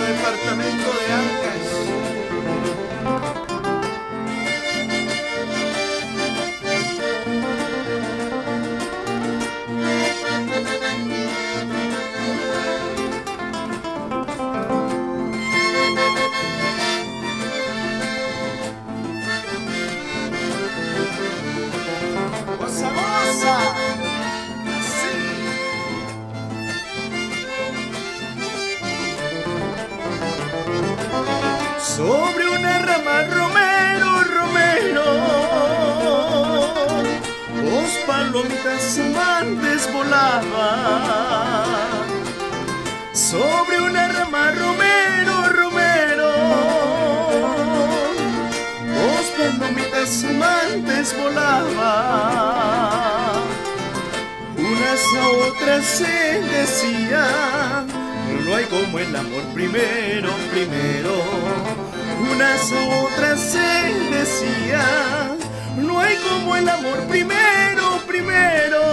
departamento de Ancash. ¡Goza, goza! ¡Así! Sobre una rama romero, romero, dos palomitas amantes volaban. Sobre una rama romero, romero, dos palomitas amantes volaban. Unas a otras se decían: no hay como el amor primero, primero. Unas a otras se decían: no hay como el amor primero, primero.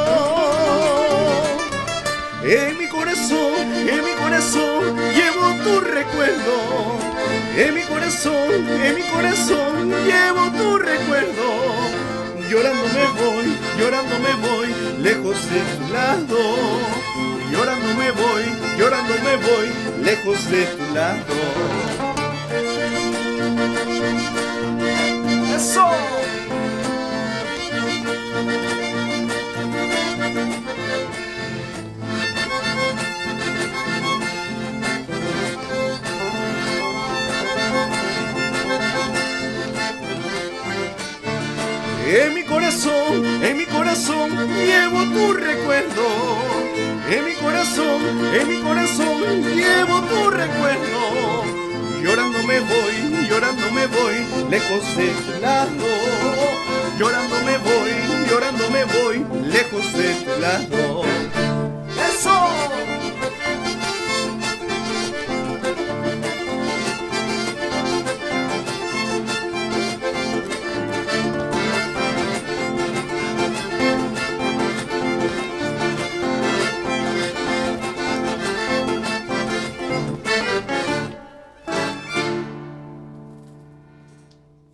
En mi corazón llevo tu recuerdo. En mi corazón llevo tu recuerdo. Llorando me voy, lejos de tu lado. Llorando me voy, lejos de tu lado. ¡Eso! En mi corazón llevo tu recuerdo. En mi corazón llevo tu recuerdo. Llorando me voy, lejos de tu lado. Llorando me voy, lejos de tu lado. ¡Eso!